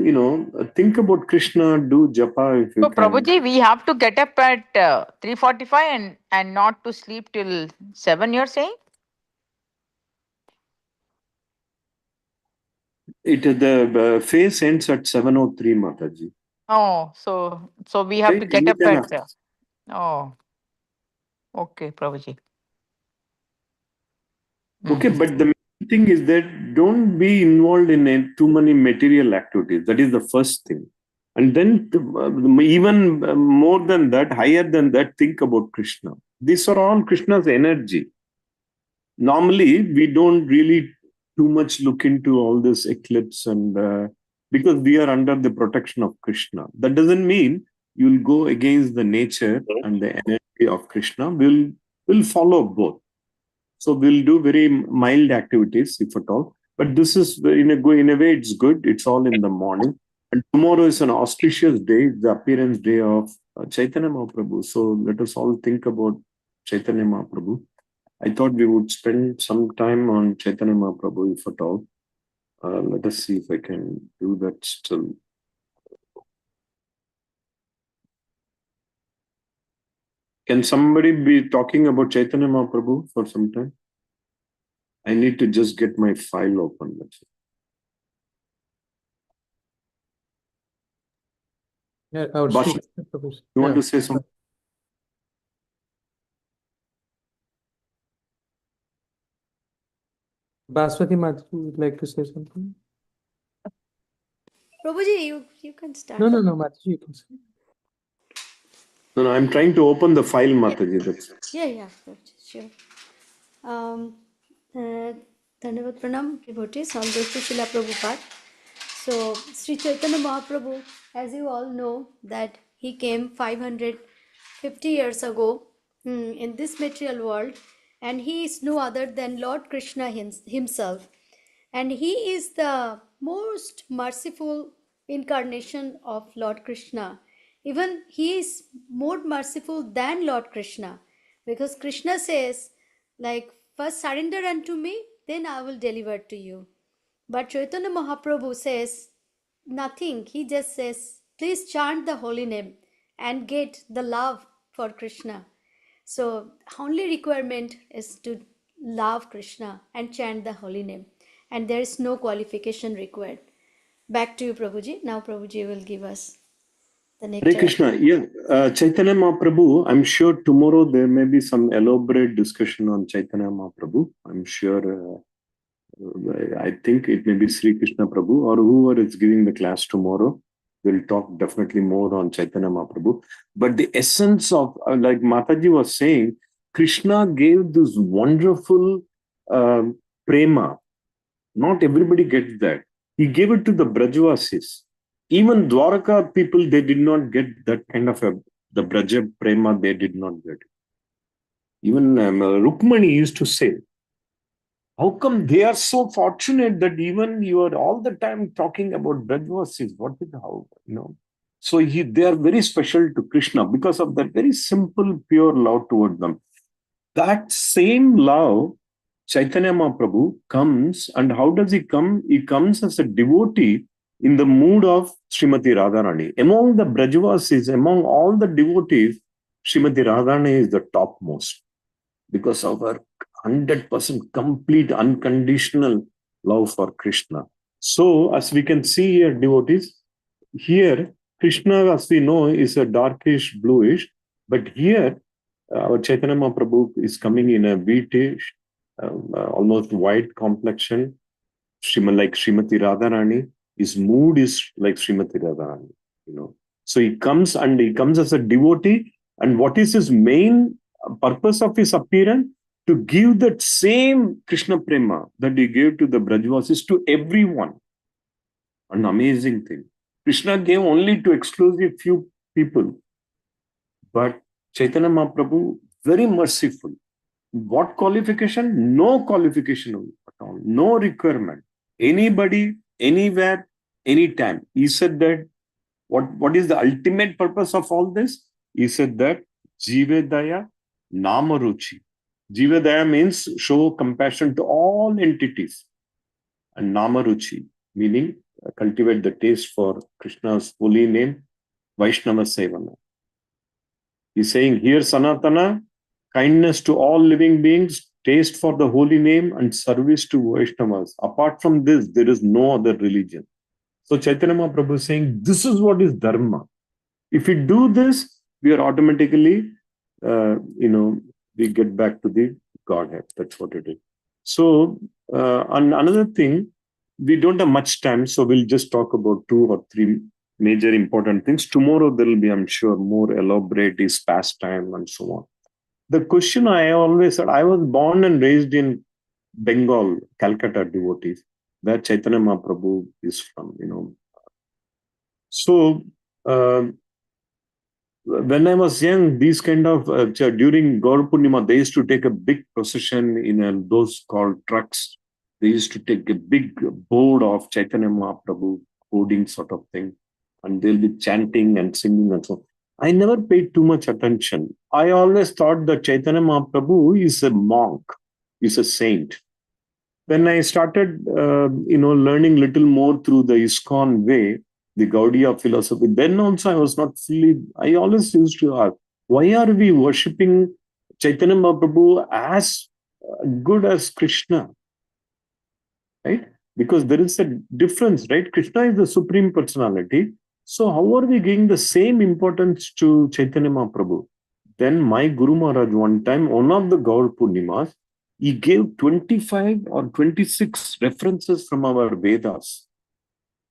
think about Krishna, do japa if you So, can. Prabhuji, we have to get up at 3:45 and not to sleep till 7, you're saying? The phase ends at 7:03, Mataji. Oh, so we have to get up at. Oh, okay, Prabhuji. Okay, but the main thing is that don't be involved in too many material activities. That is the first thing. And then even more than that, higher than that, think about Krishna. These are all Krishna's energy. Normally, we don't really too much look into all this eclipse and because we are under the protection of Krishna. That doesn't mean you'll go against the nature and the energy of Krishna. We'll follow both. So we'll do very mild activities, if at all. But this is, in a way, it's good. It's all in the morning. And tomorrow is an auspicious day, the appearance day of Chaitanya Mahaprabhu. So let us all think about Chaitanya Mahaprabhu. I thought we would spend some time on Chaitanya Mahaprabhu, if at all. Let us see if I can do that still. Can somebody be talking about Chaitanya Mahaprabhu for some time? I need to just get my file open. That's it. Yeah, I would Bashi, speak. you want to say something? Baswati Mataji would like to say something. Prabhuji, you can start. No, Mataji, you can say. No, I'm trying to open the file, Mataji. That's it. Yeah, sure. Dhanyavad Pranam, devotees, all goes to Srila Prabhupada. So, Sri Chaitanya Mahaprabhu, as you all know, that he came 550 years ago in this material world, and he is no other than Lord Krishna himself. And he is the most merciful incarnation of Lord Krishna. Even he is more merciful than Lord Krishna, because Krishna says, like, first surrender unto me, then I will deliver to you. But Chaitanya Mahaprabhu says nothing. He just says, please chant the holy name and get the love for Krishna. So only requirement is to love Krishna and chant the holy name. And there is no qualification required. Back to you, Prabhuji. Now Prabhuji will give us the next. Hare Krishna. Yeah, Chaitanya Mahaprabhu, I'm sure tomorrow there may be some elaborate discussion on Chaitanya Mahaprabhu. I'm sure, I think it may be Sri Krishna Prabhu or whoever is giving the class tomorrow. We'll talk definitely more on Chaitanya Mahaprabhu. But the essence of, like Mataji was saying, Krishna gave this wonderful prema. Not everybody gets that. He gave it to the Brajvasis. Even Dwaraka people, they did not get that kind of the Braja Prema, they did not get it. Even Rukmani used to say, how come they are so fortunate that even you are all the time talking about Brajvasis? What is how, So they are very special to Krishna because of that very simple, pure love toward them. That same love, Chaitanya Mahaprabhu comes, and how does he come? He comes as a devotee in the mood of Srimati Radharani. Among the Brajvasis, among all the devotees, Srimati Radharani is the topmost because of her 100% complete unconditional love for Krishna. So, as we can see here, devotees, here Krishna, as we know, is a darkish bluish, but here our Chaitanya Mahaprabhu is coming in a wheatish, almost white complexion, like Srimati Radharani. His mood is like Srimati Radharani, So he comes as a devotee, and what is his main purpose of his appearance? To give that same Krishna Prema that he gave to the Brajvasis to everyone. An amazing thing. Krishna gave only to exclusive few people, but Chaitanya Mahaprabhu, very merciful. What qualification? No qualification at all. No requirement. Anybody, anywhere, anytime. He said that, what is the ultimate purpose of all this? He said that, Jivedaya Namaruchi. Jivedaya means show compassion to all entities. And Namaruchi, meaning cultivate the taste for Krishna's holy name, Vaishnava Sevana. He's saying here, Sanatana, kindness to all living beings, taste for the holy name, and service to Vaishnavas. Apart from this, there is no other religion. So Chaitanya Mahaprabhu is saying, this is what is Dharma. If we do this, we are automatically, we get back to the Godhead. That's what it is. So, and another thing, we don't have much time, so we'll just talk about 2 or 3 major important things. Tomorrow there will be, I'm sure, more elaborate is pastime and so on. The question I always said, I was born and raised in Bengal, Calcutta devotees, where Chaitanya Mahaprabhu is from, So, when I was young, these kind of, during Gaur Purnima, they used to take a big procession in those called trucks. They used to take a big board of Chaitanya Mahaprabhu, hoarding sort of thing, and they'll be chanting and singing and so on. I never paid too much attention. I always thought that Chaitanya Mahaprabhu is a monk, is a saint. When I started, learning little more through the ISKCON way, the Gaudiya philosophy, then also I was not fully, I always used to ask, why are we worshipping Chaitanya Mahaprabhu as good as Krishna? Right? Because there is a difference, right? Krishna is the Supreme Personality. So how are we giving the same importance to Chaitanya Mahaprabhu? Then my Guru Maharaj, one time, one of the Gaur Purnimas, he gave 25 or 26 references from our Vedas,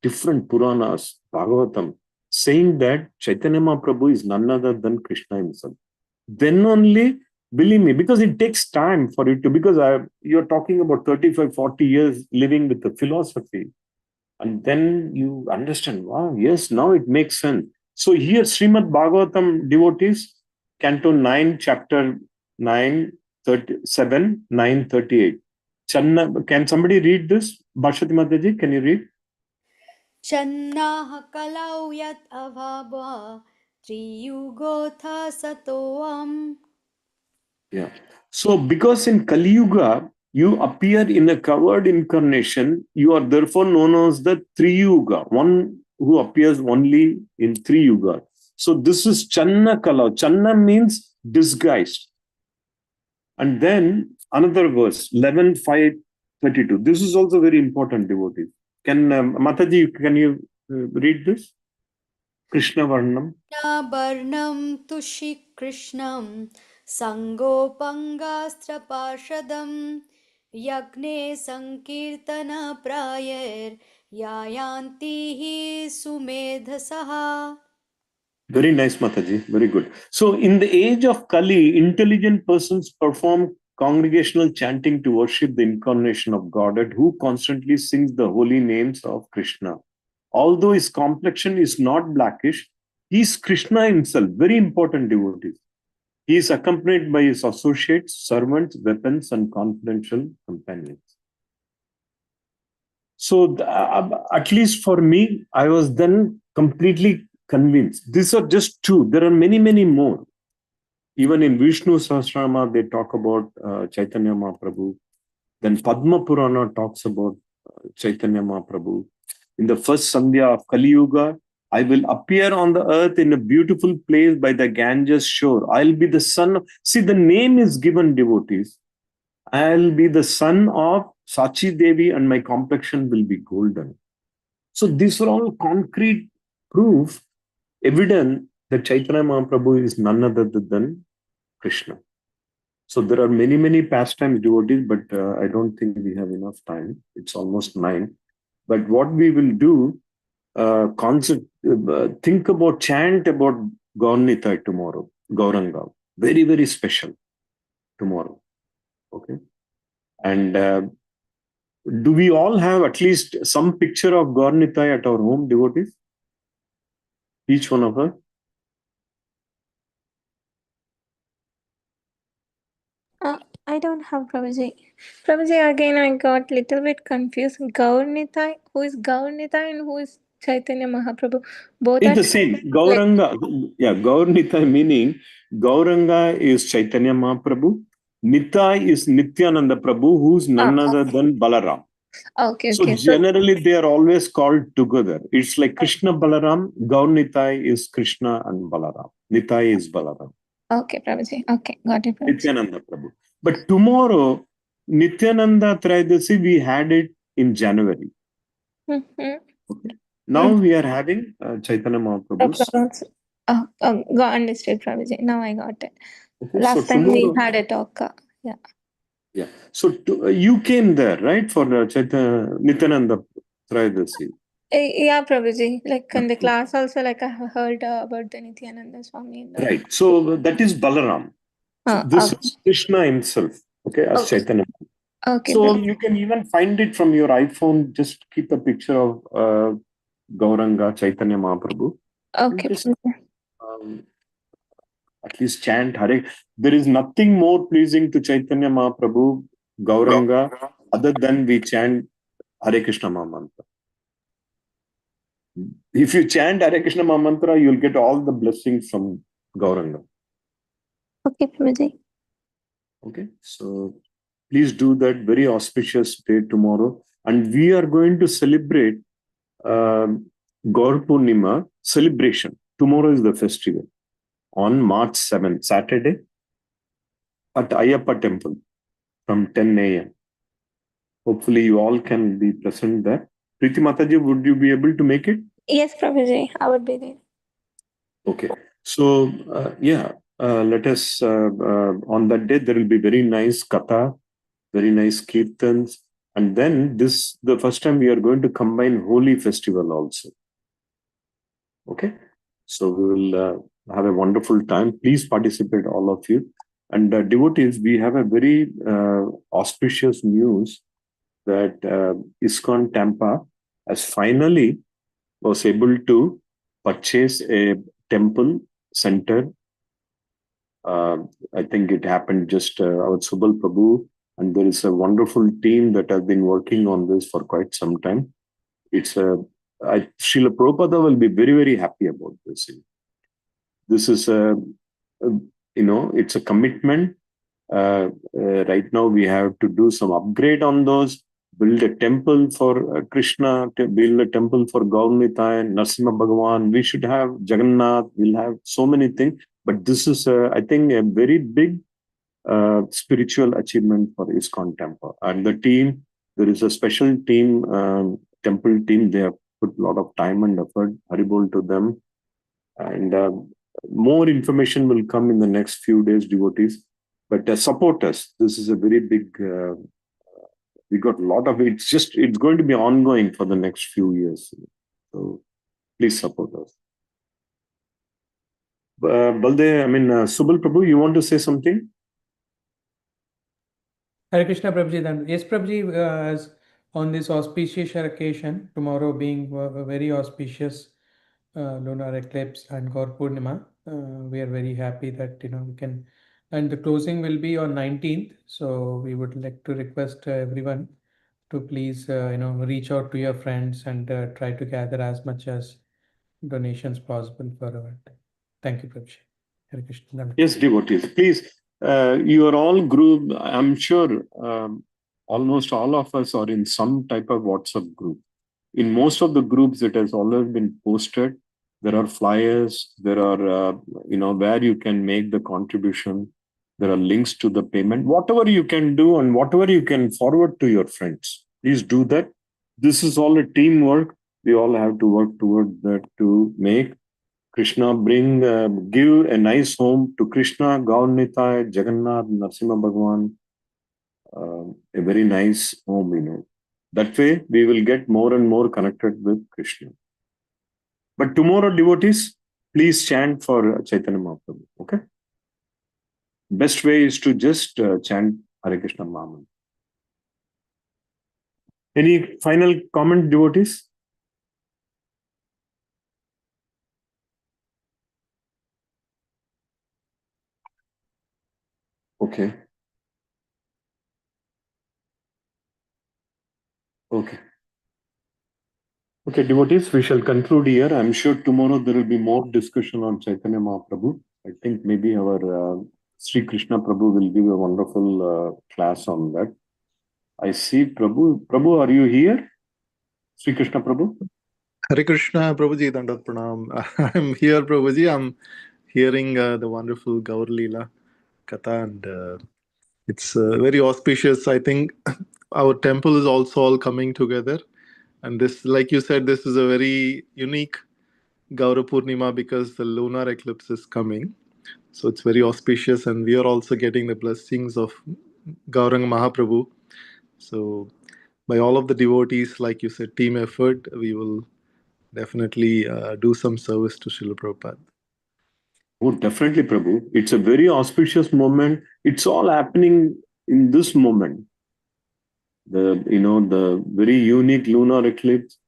different Puranas, Bhagavatam, saying that Chaitanya Mahaprabhu is none other than Krishna himself. Then only, believe me, because it takes time for it to, because you're talking about 35, 40 years living with the philosophy. And then you understand, wow, yes, now it makes sense. So here, Srimad Bhagavatam devotees, Canto 9, Chapter 9, 37, 938. Channa, can somebody read this? Bhashati Mataji, can you read? Channaha kalau yat avabha triyugotha satoam. Yeah. So because in Kali Yuga, you appear in a covered incarnation, you are therefore known as the Triyuga, one who appears only in Triyuga. So this is Channa Kala. Channa means disguised. And then another verse, 11:5-32. This is also very important, devotees. Can Mataji, can you read this? Krishna Varnam. Varnam tushi Krishnam Sangopangastra Parshadam Yagne Sankirtana Prayer Yayanti Sumedhasaha. Very nice, Mataji. Very good. So in the age of Kali, intelligent persons perform congregational chanting to worship the incarnation of Godhead, who constantly sings the holy names of Krishna. although his complexion is not blackish, he is Krishna himself, very important devotees. He is accompanied by his associates, servants, weapons, and confidential companions. So, at least for me, I was then completely convinced. These are just two. There are many, many more. Even in Vishnu Sahasranama, they talk about Chaitanya Mahaprabhu. Then Padma Purana talks about Chaitanya Mahaprabhu. In the first Sandhya of Kali Yuga, I will appear on the earth in a beautiful place by the Ganges shore. I'll be the son of, see, the name is given, devotees. I'll be the son of Sachi Devi and my complexion will be golden. So these are all concrete proof, evident that Chaitanya Mahaprabhu is none other than Krishna. So there are many, many pastimes, devotees, but I don't think we have enough time. It's almost 9. But what we will do, think about, chant about Gaurnitai tomorrow, Gauranga. Very, very special tomorrow. Okay. And do we all have at least some picture of Gaurnitai at our home, devotees? Each one of us? I don't have Prabhuji. Prabhuji, again, I got little bit confused. Gaurnitai, who is Gaurnitai and who is Chaitanya Mahaprabhu? Both It's are the same. Gauranga, yeah, Gaurnitai meaning Gauranga is Chaitanya Mahaprabhu. Nitai is Nityananda Prabhu, who's none other than Balaram. Okay, So okay. generally, they are always called together. It's like Krishna Balaram. Gaurnitai is Krishna and Balaram. Nitai is Balaram. Okay, Prabhuji. Okay, got it, Prabhuji. Nityananda Prabhu. But tomorrow, Nityananda Trayodasi, we had it in January. Mm-hmm. Okay. Now we are having Chaitanya Mahaprabhu's. Got understood, Prabhuji. Now I got it. Okay, Last so time we tomorrow, had a talk. Yeah. yeah. So you came there, right, for Nityananda Trayodasi? Yeah, Prabhuji. Like in the class also, like I have heard about the Nityananda Swami. Right. So that is Balaram. This is Krishna himself, okay, as Chaitanya. Okay. So you can even find it from your iPhone. Just keep a picture of Gauranga Chaitanya Mahaprabhu. Okay. Just, at least chant Hare. There is nothing more pleasing to Chaitanya Mahaprabhu, Gauranga, other than we chant Hare Krishna Mahamantra. If you chant Hare Krishna Mahamantra, you'll get all the blessings from Gauranga. Okay, Prabhuji. Okay, so please do that. Very auspicious day tomorrow. And we are going to celebrate Gaur Purnima celebration. Tomorrow is the festival. On March 7th, Saturday, at Ayyappa temple from 10 a.m. Hopefully you all can be present there. Preeti Mataji, would you be able to make it? Yes, Prabhuji, I would be there. Okay. So, let us, on that day, there will be very nice katha, very nice kirtans. And then the first time we are going to combine Holi festival also. Okay. So we will have a wonderful time. Please participate, all of you. And devotees, we have a very auspicious news that ISKCON Tampa has finally was able to purchase a temple center. I think it happened just our Subal Prabhu, and there is a wonderful team that have been working on this for quite some time. It's Srila Prabhupada will be very, very happy about this. This is it's a commitment. Right now we have to do some upgrade on those, build a temple for Krishna, build a temple for Gaurnitai, Narasimha Bhagavan. We should have Jagannath. We'll have so many things. But this is, I think, a very big spiritual achievement for ISKCON Temple. And the team, there is a special team, temple team. They have put a lot of time and effort. Haribol to them. And more information will come in the next few days, devotees. But support us. This is a very big, we got a lot of it. It's going to be ongoing for the next few years. So please support us. Subal Prabhu, you want to say something? Hare Krishna, Prabhuji. Then, yes, Prabhuji, as on this auspicious occasion, tomorrow being a very auspicious lunar eclipse and Gaur Purnima, we are very happy that we can, and the closing will be on 19th. So we would like to request everyone to please reach out to your friends and try to gather as much as donations possible for our event. Thank you, Prabhuji. Hare Krishna. Yes, devotees, please. You are all group. I'm sure almost all of us are in some type of WhatsApp group. In most of the groups, it has already been posted. There are flyers. There are where you can make the contribution. There are links to the payment. Whatever you can do and whatever you can forward to your friends, please do that. This is all a teamwork. We all have to work toward that to make Krishna give a nice home to Krishna, Gaur-Nitai, Jagannath, Narasimha Bhagwan, a very nice home, That way, we will get more and more connected with Krishna. But tomorrow, devotees, please chant for Chaitanya Mahaprabhu, okay? Best way is to just chant Hare Krishna Mahamantra. Any final comment, devotees? Okay. Okay. Okay, devotees, we shall conclude here. I'm sure tomorrow there will be more discussion on Chaitanya Mahaprabhu. I think maybe our Sri Krishna Prabhu will give a wonderful class on that. I see Prabhu. Prabhu, are you here? Sri Krishna Prabhu? Hare Krishna, Prabhuji, Dandat Pranam. I'm here, Prabhuji. I'm hearing the wonderful Gaur Leela Katha, and it's very auspicious. I think our temple is also all coming together. And this, like you said, this is a very unique Gaura Purnima because the lunar eclipse is coming. So it's very auspicious, and we are also getting the blessings of Gauranga Mahaprabhu. So by all of the devotees, like you said, team effort, we will definitely do some service to Srila Prabhupada. Oh, definitely, Prabhu. It's a very auspicious moment. It's all happening in this moment. The very unique lunar eclipse,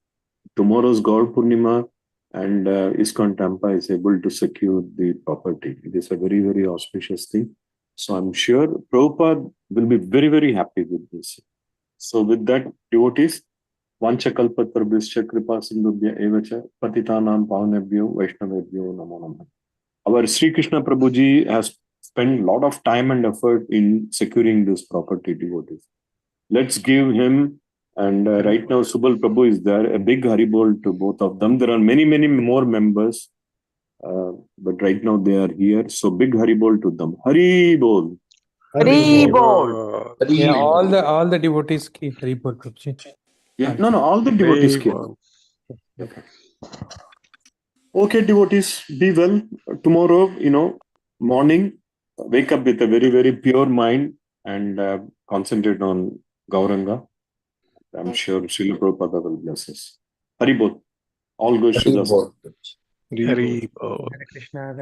tomorrow's Gaur Purnima, and ISKCON Tampa is able to secure the property. It is a very, very auspicious thing. So I'm sure Prabhupada will be very, very happy with this. So with that, devotees, Vanchakalpatarubhyascha kripa sindhubhya evacha patitanam pavanebhyo vaishnavebhyo namo namah. Our Sri Krishna Prabhuji has spent a lot of time and effort in securing this property, devotees. Let's give him, and right now Subal Prabhu is there, a big Haribol to both of them. There are many, many more members, but right now they are here. So big Haribol to them. Haribol. Haribol. Yeah, all the devotees ki Haribol, Prabhuji. Yeah, no, all the devotees here. Okay, devotees, be well. Tomorrow, morning, wake up with a very, very pure mind and concentrate on Gauranga. I'm sure Srila Prabhupada will bless us. Haribol. All goes to the Haribol. Hare Krishna.